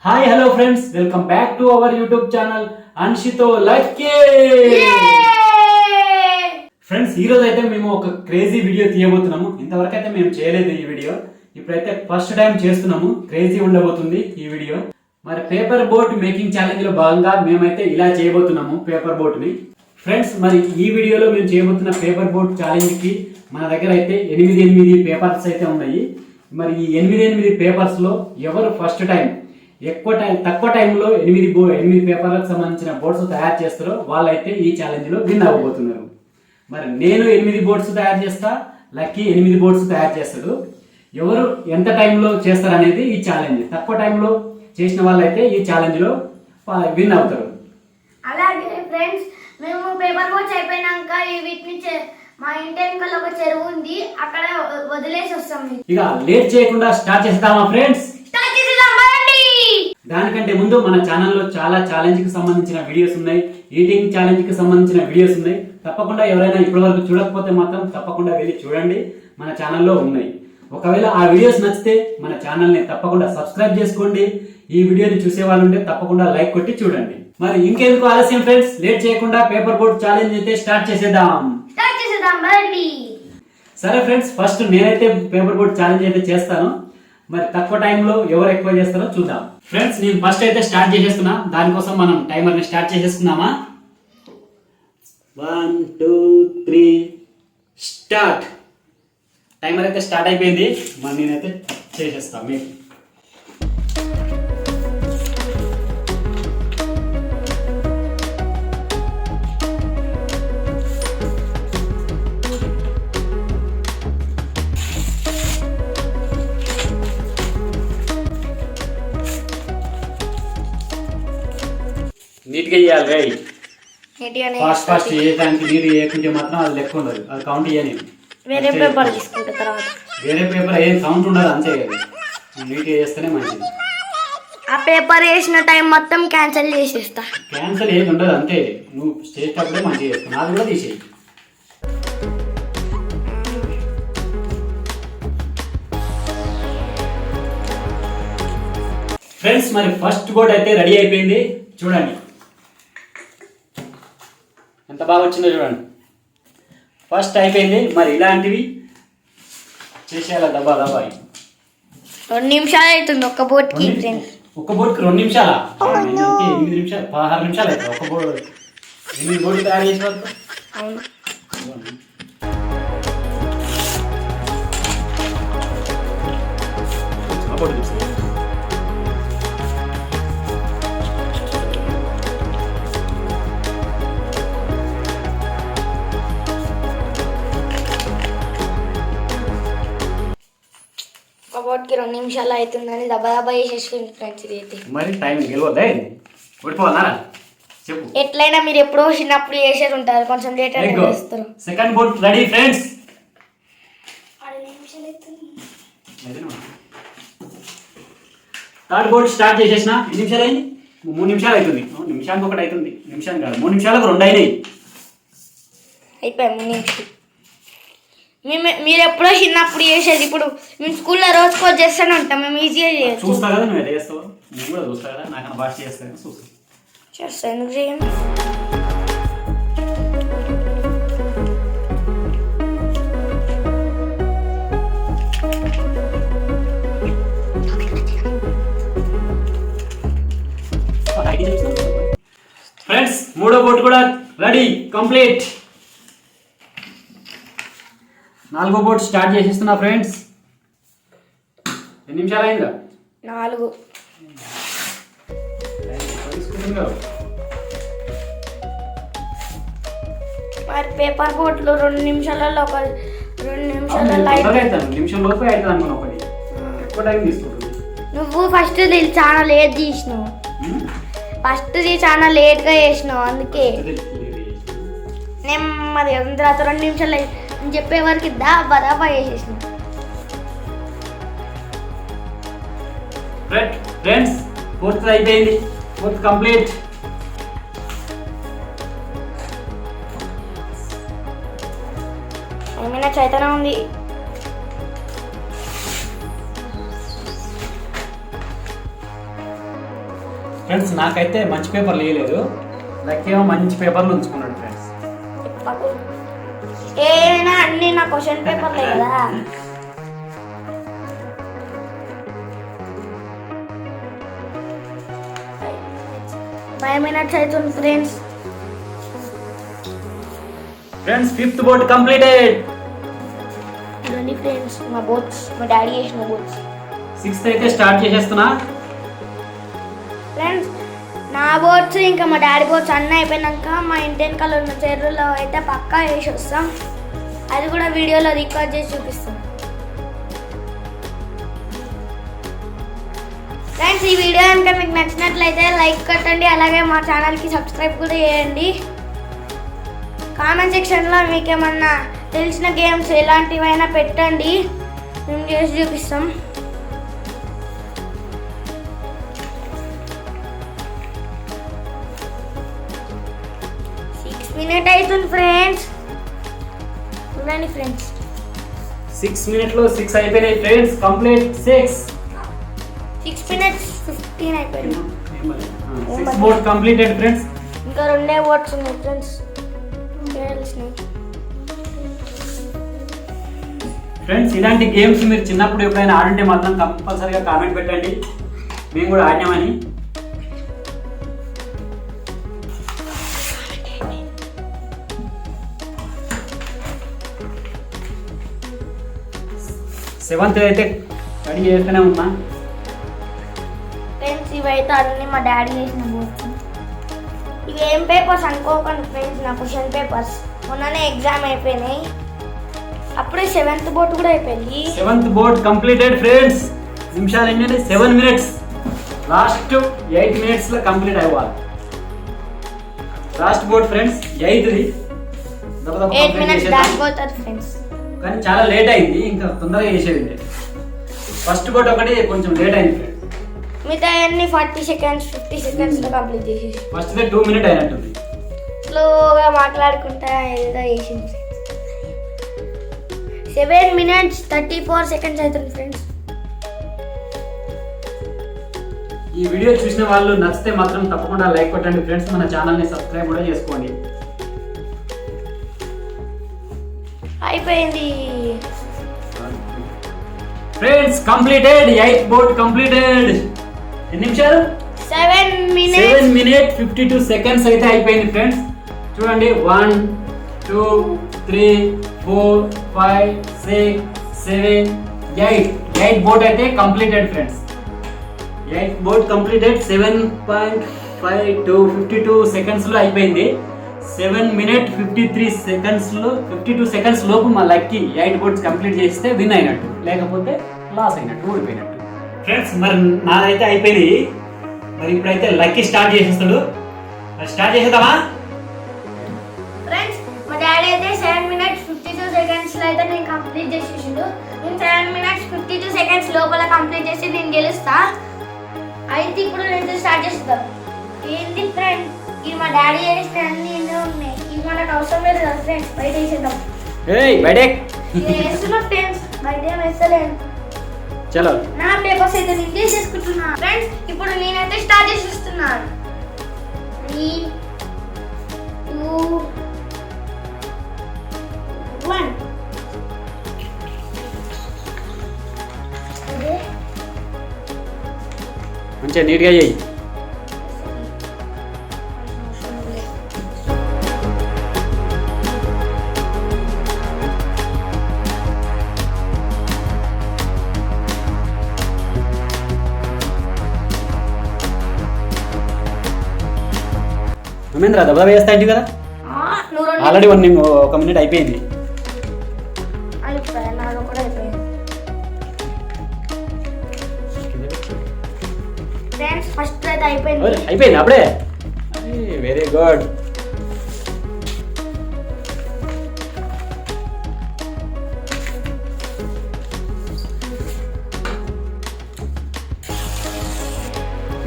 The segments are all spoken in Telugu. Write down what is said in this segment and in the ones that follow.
Hi hello friends, welcome back to our YouTube channel అన్షితో లక్కీ. ఫ్రెండ్స్, ఈ రోజు అయితే మేము ఒక క్రేజీ వీడియో తీయబోతున్నాము. ఇంతవరకు అయితే మేము చేయలేదు ఈ వీడియో. ఇప్పుడైతే ఫస్ట్ టైం చేస్తున్నాము. క్రేజీ ఉండబోతుంది ఈ వీడియో. మరి పేపర్ బోట్ మేకింగ్ ఛాలెంజ్ లో భాగంగా మేమైతే ఇలా చేయబోతున్నాము పేపర్ బోట్ ని. ఫ్రెండ్స్, మరి ఈ వీడియోలో మేము చేయబోతున్న పేపర్ బోట్ ఛాలెంజ్ కి మన దగ్గర అయితే 8 పేపర్స్ అయితే ఉన్నాయి. మరి ఈ 8 పేపర్స్ లో ఎవరు ఫస్ట్ టైం తక్కువ టైంలో 8 పేపర్లకు సంబంధించిన బోర్డ్స్ తయారు చేస్తారో వాళ్ళైతే ఈ ఛాలెంజ్ లో విన్ అవ్వబోతున్నారు. మరి నేను 8 బోర్డ్స్ తయారు చేస్తా, లక్కీ 8 బోర్డ్స్ తయారు చేస్తాడు. ఎవరు ఎంత టైంలో చేస్తారు అనేది ఈ ఛాలెంజ్. తక్కువ టైంలో చేసిన వాళ్ళైతే ఈ ఛాలెంజ్ లో విన్ అవుతారు. అలాగే ఫ్రెండ్స్, మేము పేపర్ బోట్స్ అయిపోయినాక వీటిని మా ఇంటి వెనకాల ఒక చెరువు ఉంది, అక్కడ వదిలేసి వస్తాం. ఇక లేట్ చేయకుండా స్టార్ట్ చేస్తామా ఫ్రెండ్స్? దానికంటే ముందు మన ఛానల్లో చాలా ఛాలెంజ్ కి సంబంధించిన వీడియోస్ ఉన్నాయి, ఈటింగ్ ఛాలెంజ్ కి సంబంధించిన వీడియోస్ ఉన్నాయి. తప్పకుండా ఎవరైనా ఇప్పటి వరకు చూడకపోతే మాత్రం తప్పకుండా వెళ్ళి చూడండి, మన ఛానల్లో ఉన్నాయి. ఒకవేళ ఆ వీడియోస్ నచ్చితే మన ఛానల్ ని తప్పకుండా సబ్స్క్రైబ్ చేసుకోండి. ఈ వీడియోని చూసే వాళ్ళు ఉంటే తప్పకుండా లైక్ కొట్టి చూడండి. మరి ఇంకెందుకు ఆలస్యం ఫ్రెండ్స్, లేట్ చేయకుండా పేపర్ బోట్ ఛాలెంజ్ అయితే స్టార్ట్ చేసేద్దాం. సరే ఫ్రెండ్స్, ఫస్ట్ నేనైతే పేపర్ బోట్ ఛాలెంజ్ అయితే చేస్తాను. మరి తక్కువ టైంలో ఎవరు ఎక్కువ చేస్తారో చూద్దాం. ఫ్రెండ్స్, నేను ఫస్ట్ అయితే స్టార్ట్ చేసేస్తున్నా. దానికోసం మనం టైమర్ని స్టార్ట్ చేసేసుకుందామా? 1 2 3 స్టార్ట్. టైమర్ అయితే స్టార్ట్ అయిపోయింది. మరి నేనైతే చేసేస్తాను మీకు. నీట్గా చేయాలి రై. ఫాస్ట్ చేయడానికి నీరు చేయకుంటే మాత్రం అది లెక్క ఉండదు, అది కౌంట్ చేయని. వేరే పేపర్ తీసుకుంటే తర్వాత వేరే పేపర్ ఏం కౌంట్ ఉండదు, అంతే కదా. నీట్గా చేస్తేనే మంచిది. ఆ పేపర్ వేసిన టైం మొత్తం క్యాన్సిల్ చేసేస్తా. క్యాన్సిల్ ఏది ఉండదు, అంతే. నువ్వు చేసేటప్పుడే మంచిగా చేస్తావు. నాది కూడా తీసేయి. ఫ్రెండ్స్, మరి ఫస్ట్ బోర్డ్ అయితే రెడీ అయిపోయింది. చూడండి ఎంత బాగా వచ్చిందో చూడండి. ఫస్ట్ అయిపోయింది. మరి ఇలాంటివి చేసేయాలి దబ్బా 2 నిమిషాలు అవుతుంది ఒక్క బోట్కి. ఒక్క బోర్డుకి 2 నిమిషాలా? 8 నిమిషాలు 16 నిమిషాలు అవుతుంది ఒక్క బోర్డు. 8 బోర్డు తయారు చేసిన వరకు. అవును. బోట్కి 2 నిమిషాలు అవుతుందని దబ్బా చేసేసుకుంది ఫ్రెండ్స్. ఇది అయితే మరి టైం గెలవద్దా? ఓడిపోవాలా చెప్పు. ఎట్లయినా మీరు ఎప్పుడో చిన్నప్పుడు చేసేది ఉంటారు, కొంచెం లేట్ అయితే చేస్తారు. Second boat ready friends. Third boat start చేసేసిన. ఎన్ని నిమిషాలు అయింది? 3 నిమిషాలు అవుతుంది. నిమిషానికి ఒకటి అవుతుంది. నిమిషానికి కాదు, 3 నిమిషాలకు 2 అయినాయి. అయిపోయాయి 3 నిమిషాలు. మీరు ఎప్పుడో చిన్నప్పుడు చేసేది, ఇప్పుడు మేము స్కూల్లో రోజుకో చేస్తూనే ఉంటాం. మేము ఈజీగా చేయొచ్చు. చూస్తా కదా నువ్వు ఎట్లా చేస్తావు, నేను కూడా చూస్తా కదా. నాకన్నా భాష చేస్తాను, చేస్తా. ఎందుకు చేయండి? ఫ్రెండ్స్, 3వ బోట్ కూడా రెడీ కంప్లీట్. 4వ బోట్ స్టార్ట్ చేసేస్తున్నా ఫ్రెండ్స్. ఎన్ని నిమిషాలు అయిందా? 4. మరి పేపర్ బోట్లు 2 నిమిషాలలో 2 నిమిషాలలో నిమిషం లోపే అవుతుంది అనుకున్నా. ఒకటి ఎక్కువ టైం తీసుకుంటుంది. నువ్వు ఫస్ట్ చాలా లేట్ తీసినావు. ఫస్ట్ చాలా లేట్గా చేసినావు, అందుకే నేను మరి తర్వాత 2 నిమిషాలు చెప్పే వరకు దాబా చేసేసిన. ఫ్రెండ్స్, 4th అయిపోయింది. 4th complete. ఏమైనా చైతన్యం ఉంది. ఫ్రెండ్స్ నాకైతే మంచి పేపర్లు వేయలేదు, లక్కేమో మంచి పేపర్లు ఉంచుకున్నాడు ఫ్రెండ్స్. ఏమైనా అన్ని నా క్వశ్చన్ పేపర్లే కదా. 5 minutes అవుతుంది friends. Friends 5th board completed. ఇదండి ఫ్రెండ్స్ మా బోట్స్, మా డాడీ చేసిన బోట్స్. 6th అయితే స్టార్ట్ చేసేస్తున్నా ఫ్రెండ్స్. నా బోట్స్ ఇంకా మా డాడీ బోట్స్ అన్నీ అయిపోయినాక మా ఇంటి వెనకాల ఉన్న చెరువులో అయితే పక్కా వేసి వస్తాం. అది కూడా వీడియోలో రికార్డ్ చేసి చూపిస్తాం. ఫ్రెండ్స్ ఈ వీడియో కనుక మీకు నచ్చినట్లయితే లైక్ కొట్టండి, అలాగే మా ఛానల్కి సబ్స్క్రైబ్ కూడా చేయండి. కామెంట్ సెక్షన్లో మీకు ఏమన్నా తెలిసిన గేమ్స్ ఎలాంటివైనా పెట్టండి, మేము చేసి చూపిస్తాం. మినిట్ అవుతుంది ఫ్రెండ్స్. చూడండి ఫ్రెండ్స్ 6 minutes 6 అయిపోయినాయి ఫ్రెండ్స్. కంప్లీట్ 6 minutes 15 అయిపోయింది. 6 బోర్డ్ కంప్లీటెడ్ ఫ్రెండ్స్. ఇంకా 2 బోర్డ్స్ ఉన్నాయి ఫ్రెండ్స్. ఫ్రెండ్స్ ఇలాంటి గేమ్స్ మీరు చిన్నప్పుడు ఎప్పుడైనా ఆడుంటే మాత్రం కంపల్సరీగా కామెంట్ పెట్టండి, మేము కూడా ఆడినామని. సెవెంత్ అయితే రెడీ చేస్తూనే ఉన్నా ఫ్రెండ్స్. ఇవైతే అన్ని మా డాడీ చేసిన బోర్డ్స్. ఇవి ఏం పేపర్స్ అనుకోకండి ఫ్రెండ్స్, నా క్వశ్చన్ పేపర్స్. మొన్ననే ఎగ్జామ్ అయిపోయినాయి, అప్పుడే 7th బోర్డ్ కూడా అయిపోయింది. 7th board completed friends. నిమిషాలు ఏంటంటే 7 minutes. లాస్ట్ 8 minutes లో కంప్లీట్ అవ్వాలి. Last board friends 8th. 8 minutes దాటిపోతుంది ఫ్రెండ్స్. కానీ చాలా లేట్ అయింది, ఇంకా తొందరగా చేసేది. ఫస్ట్ బోర్డ్ ఒకటి కొంచెం లేట్ అయింది ఫ్రెండ్స్. మిగతా అన్ని 40 seconds 50 seconds లో కంప్లీట్ చేసేసి. ఫస్ట్ 2 minutes అయినట్టుంది. స్లోగా మాట్లాడుకుంటా ఏదో చేసింది. 7 minutes 34 seconds అవుతుంది ఫ్రెండ్స్. ఈ వీడియో చూసిన వాళ్ళు నచ్చితే మాత్రం తప్పకుండా లైక్ కొట్టండి ఫ్రెండ్స్. మన ఛానల్ని సబ్స్క్రైబ్ కూడా చేసుకోండి. అయిపోయింది friends. Completed 8th board completed. ఎన్ని నిమిషాలు? 7 minutes 7 minutes 52 seconds అయితే అయిపోయింది ఫ్రెండ్స్. చూడండి 1 2 3 4 5 6 7 8 బోర్డ్ అయితే completed friends. 8th board completed. 7.52 seconds లో అయిపోయింది. 7 minutes 53 seconds లో 52 seconds లోపు మా లక్కీ 8 బోర్డ్స్ కంప్లీట్ చేస్తే విన్ అయినట్టు, లేకపోతే లాస్ అయినట్టు, ఓడిపోయినట్టు. ఫ్రెండ్స్ మరి నాదైతే అయిపోయింది. మరి ఇప్పుడైతే లక్కీ స్టార్ట్ చేసేస్తాడు. స్టార్ట్ చేసేద్దామా ఫ్రెండ్స్? మా డాడీ అయితే 7 minutes 52 seconds లో అయితే నేను కంప్లీట్ చేసేసిండు. నేను 7 minutes 52 seconds లోపల కంప్లీట్ చేసి నేను గెలుస్తా. అయితే ఇప్పుడు నేను స్టార్ట్ చేస్తాను. ఏంటి ఫ్రెండ్స్, ఇది మా డాడీ చేసిన అన్ని ఎన్నో ఉన్నాయి. ఇవి మనకు అవసరం లేదు కదా ఫ్రెండ్స్, బయట వేసేద్దాం. వేస్తున్నా ఫ్రెండ్స్, బయట వేస్తలేను. చలో నా పేపర్స్ అయితే నేను తీసేసుకుంటున్నా ఫ్రెండ్స్. ఇప్పుడు నేనైతే స్టార్ట్ చేసేస్తున్నాను. 3 2 1. మంచిగా నీట్గా చేయి. రమేంద్ర దెబ్బ వేస్తా ఇంటి కదా. ఆల్రెడీ 1 minute అయిపోయింది. ఫ్రెండ్స్ ఫస్ట్ అయితే అయిపోయింది. అయిపోయింది అప్పుడే. Very good.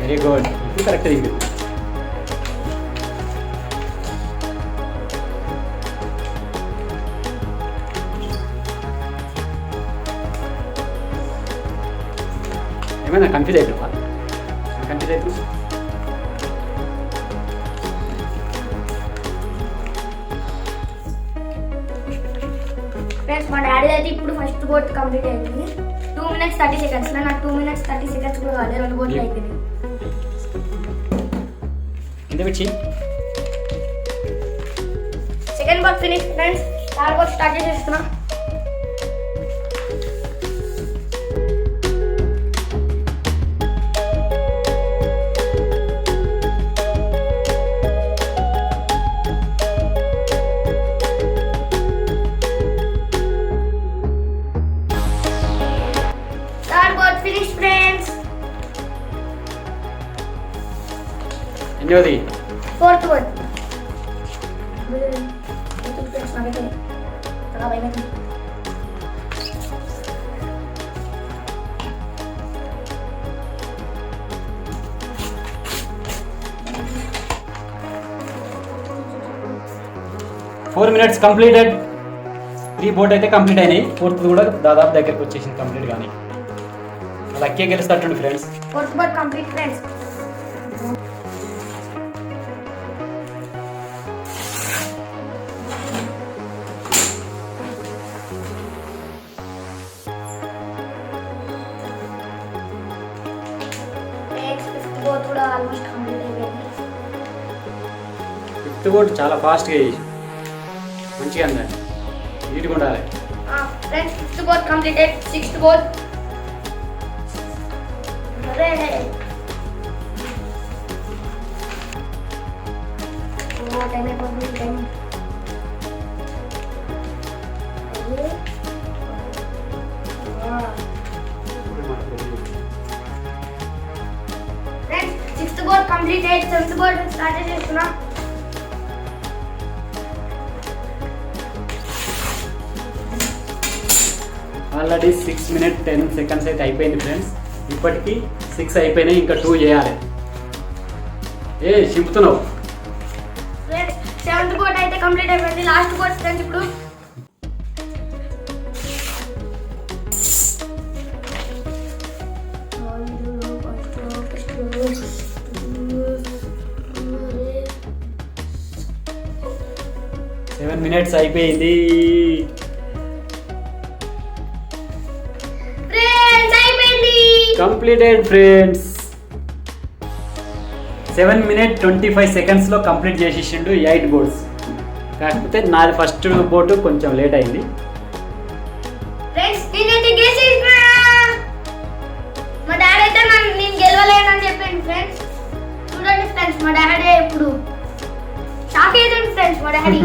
Very good. ఇప్పుడు కరెక్ట్ అయింది. ఏమైనా కన్ఫ్యూజ్ అయిపోతా. కన్ఫ్యూజ్ అయిపోయి ఫ్రెండ్స్ మా డాడీ అయితే ఇప్పుడు ఫస్ట్ బోట్ కంప్లీట్ అయింది 2 minutes 30 seconds లో నాకు 2 minutes 30 seconds కూడా కాలేదు 2 బోట్లు అయిపోయింది ఎంత పిచ్చి second boat finish friends third boat start చేస్తున్నా ఎన్నోది fourth word four minutes completed 3 boat అయితే కంప్లీట్ అయినాయి ఫోర్త్ కూడా దాదాపు దగ్గరికి వచ్చేసింది కంప్లీట్ కానీ లక్కీ గెలుస్తాడు friends fourth boat complete friends almost complete అయిపోయింది ఫిఫ్త్ బోట్ చాలా ఫాస్ట్గా చేసి మంచిగా అందండి నీట్గా ఉండాలి friends fifth boat completed sixth boat అదే టైం అయిపోతుంది టైం సిక్స్త్ బోర్డ్ కంప్లీట్ అయ్యి సెవెంత్ బోర్డ్ స్టార్ట్ చేస్తున్నా ఆల్రెడీ 6 minutes 10 seconds అయితే అయిపోయింది ఫ్రెండ్స్ ఇప్పటికి 6 అయిపోయినాయి ఇంకా 2 చేయాలి చింపుతున్నావు సెవెంత్ బోర్డ్ అయితే కంప్లీట్ అయిపోయింది లాస్ట్ బోర్డ్ ఫ్రెండ్స్ ఇప్పుడు సెవెన్ మినిట్స్ అయిపోయింది కంప్లీటెడ్ ఫ్రెండ్స్ 7 minutes 25 seconds లో కంప్లీట్ చేసేసిండు 8 బోట్స్ కాకపోతే నాది ఫస్ట్ బోటు కొంచెం లేట్ అయింది ఫ్రెండ్స్ నేనైతే గెలిచేసినా మా డాడీ అయితే నేను గెలవలేనని చెప్పిండు ఫ్రెండ్స్ చూడండి ఫ్రెండ్స్ మా డాడీ ఇప్పుడు షాక్ అయ్యింది ఫ్రెండ్స్ మా డాడీ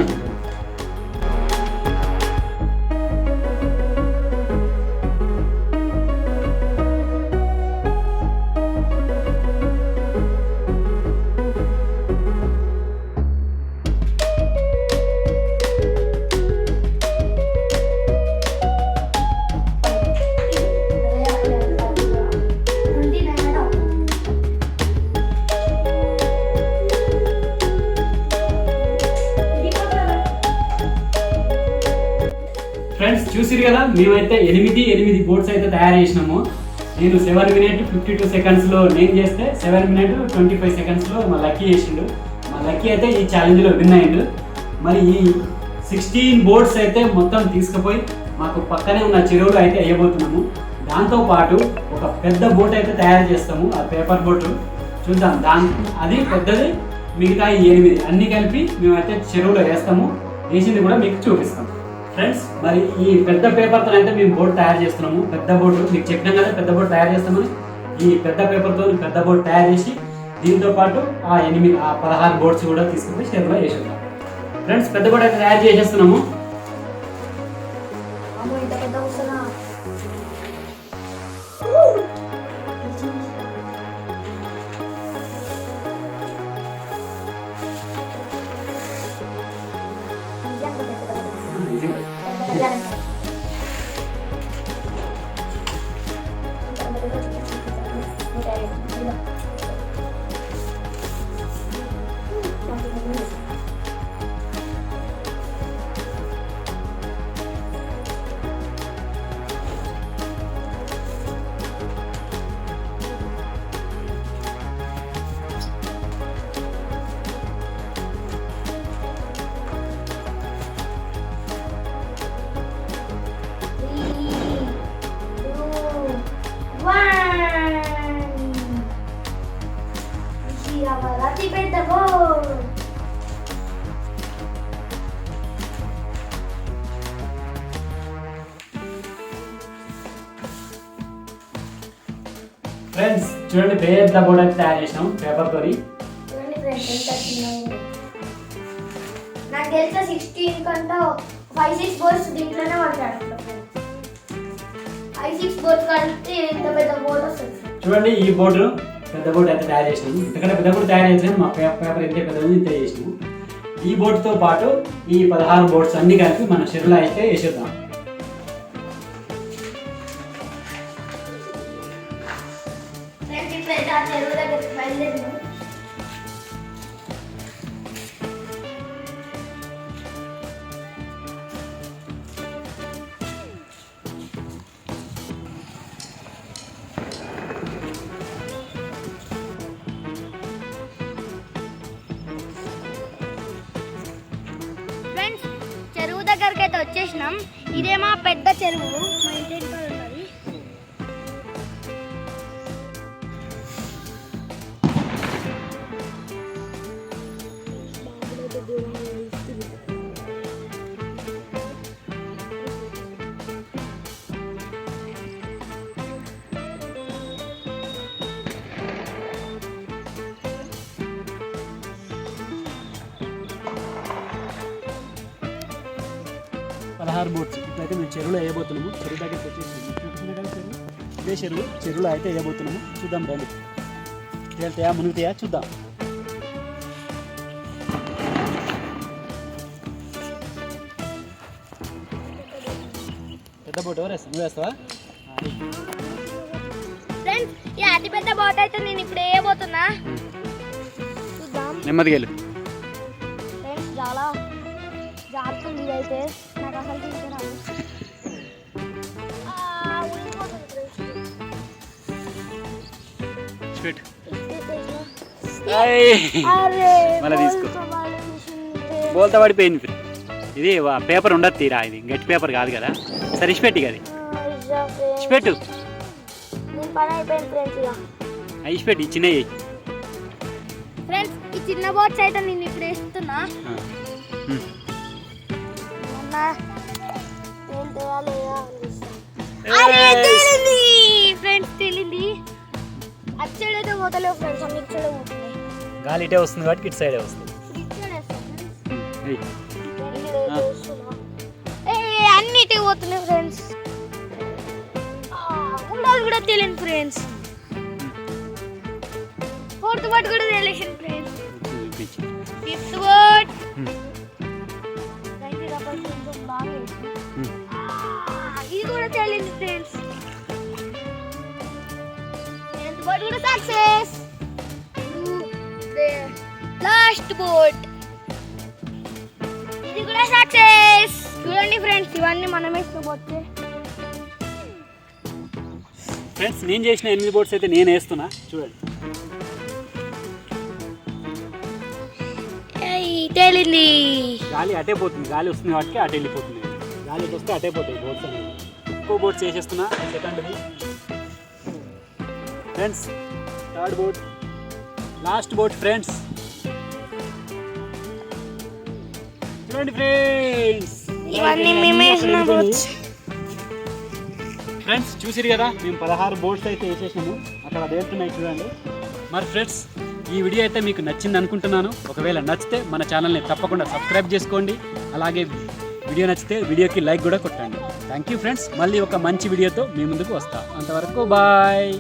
ఫ్రెండ్స్ చూసిరు కదా మేమైతే 8 బోట్స్ అయితే తయారు చేసినాము నేను 7 minutes 52 seconds లో నేను చేస్తే 7 minutes 25 seconds లో మా లక్కీ చేసిండు మా లక్కీ అయితే ఈ ఛాలెంజ్లో విన్ అయ్యిండు మరి ఈ 16 బోట్స్ అయితే మొత్తం తీసుకుపోయి మాకు పక్కనే ఉన్న చెరువులో అయితే వేయబోతున్నాము దాంతోపాటు ఒక పెద్ద బోట్ అయితే తయారు చేస్తాము ఆ పేపర్ బోటు చూద్దాం అది పెద్దది మిగతా ఈ 8 అన్ని కలిపి మేమైతే చెరువులో వేస్తాము వేసింది కూడా మీకు చూపిస్తాం ఫ్రెండ్స్ మరి ఈ పెద్ద పేపర్తో అయితే మేము బోట్ తయారు చేస్తున్నాము పెద్ద బోట్ మీకు చెప్పినాం కదా పెద్ద బోట్ తయారు చేస్తామని ఈ పెద్ద పేపర్తో పెద్ద బోట్ తయారు చేసి దీంతో పాటు ఆ 16 బోట్స్ కూడా తీసుకుపోయి చెరువులో వేసేద్దాం ఫ్రెండ్స్ పెద్ద బోట్ అయితే తయారు చేసేస్తున్నాము అతి పెద్ద బోర్డ్. ఫ్రెండ్స్ చూడండి, పెద్ద బోర్డ్ అయితే తయారు చేసినాం పేపర్ తోని. చూడండి ఫ్రెండ్స్ ఎంత చిన్నగా ఉంది. నాకు తెలిసిన 16 కంటే 5-6 బోర్డ్స్ దీంట్లోనే పడతాడు. 5-6 బోర్డ్స్ కలిపి ఇంత పెద్ద బోర్డ్ వస్తుంది. చూడండి, ఈ బోర్డు పెద్ద బోర్డు అయితే తయారు చేసినాము. ఇంతకంటే పెద్ద బోర్డు తయారు చేసినాము. మా పేపర్ ఇంతే పెద్ద ఇంత చేసినాము. ఈ బోర్డుతో పాటు ఈ 16 బోర్డ్స్ అన్ని కలిపి మన చెరువులో అయితే వేసేద్దాం. చెరువు దగ్గరికి బయలుదేరినాం. ఫ్రెండ్స్ చెరువు దగ్గరికి అయితే వచ్చేసినాం. ఇదే మా పెద్ద చెరువు, మా ఇంటి వెనకాల ఉన్నది. పదహారు బోట్స్ ఇప్పుడైతే మేము చెరువులో వేయబోతున్నాము. చెరువు దగ్గరికి వచ్చేసి ఇదే చెరువులో అయితే వేయబోతున్నాము. చూద్దాం రండి, వెళ్తాయా మునుగుతాయా చూద్దాం. పెద్ద బోట్ ఎవరు వేస్తా? నువ్వు వేస్తావా? ఫ్రెండ్స్ ఈ అతి పెద్ద బోట్ అయితే నేను ఇప్పుడు వేయబోతున్నా. చూద్దాం. నెమ్మదిగా వెళ్ళు. ఫ్రెండ్స్ చాలా జారుతుంది ఇదైతే. నాకు అసలు తీసుకురాదు. మళ్ళీ తీసుకో. బోల్తా పడిపోయింది. ఇది పేపర్ ఉండదు తీరా, ఇది గట్టి పేపర్ కాదు కదా. సరే ఇచ్చిపెట్టి అది ఇచ్చిపెట్టు. ఇచ్చిపెట్టి చిన్నవి. ఫ్రెండ్స్ ఈ చిన్న బోట్స్ అయితే నేను ఇప్పుడు వేస్తున్నా. ఫ్రెండ్స్ తేలింది. అచ్చడైతే పోతలేవు ఫ్రెండ్స్, అన్ని ఇచ్చడే పోతున్నాయి. గాలి ఇటే వస్తుంది కాబట్టి ఇటు సైడే వస్తుంది. అన్ని ఇటే పోతున్నాయి ఫ్రెండ్స్. ఉండాలి కూడా తెలియదు ఫ్రెండ్స్. ఫోర్త్ బోట్ కూడా తెలియదు ఫ్రెండ్స్. ఫిఫ్త్ బోట్ ఇది కూడా తెలియదు ఫ్రెండ్స్. బోట్ కూడా సక్సెస్. లాస్ట్ బోట్ ఇది కూడా సక్సెస్. చూడండి ఫ్రెండ్స్, ఇవన్నీ మనం వేసుకోబోతే. ఫ్రెండ్స్ నేను చేసిన 8 బోట్స్ అయితే నేను వేస్తున్నా. చూడండి తేలింది. గాలి అటే పోతుంది, గాలి వస్తుంది కాబట్టి అటు వెళ్ళిపోతుంది. గాలి వస్తే అటే పోతాయి బోట్స్ అనేవి. ఇంకో బోట్స్ వేసేస్తున్నా. సెకండ్ది friends, third boat, last boat friends. చూడండి ఫ్రెండ్స్, ఇవన్నీ మేమే వేసిన బోట్స్. ఫ్రెండ్స్ చూసిరు కదా, మేము 16 బోట్స్ అయితే వేసేసాము. అక్కడ వేస్తున్నాయి చూడండి. మరి ఫ్రెండ్స్ ఈ వీడియో అయితే మీకు నచ్చింది అనుకుంటున్నాను. ఒకవేళ నచ్చితే మన ఛానల్ని తప్పకుండా సబ్స్క్రైబ్ చేసుకోండి. అలాగే వీడియో నచ్చితే వీడియోకి లైక్ కూడా కొట్టండి. Thank you friends. మళ్ళీ ఒక మంచి వీడియోతో మీ ముందుకు వస్తా. అంతవరకు బాయ్.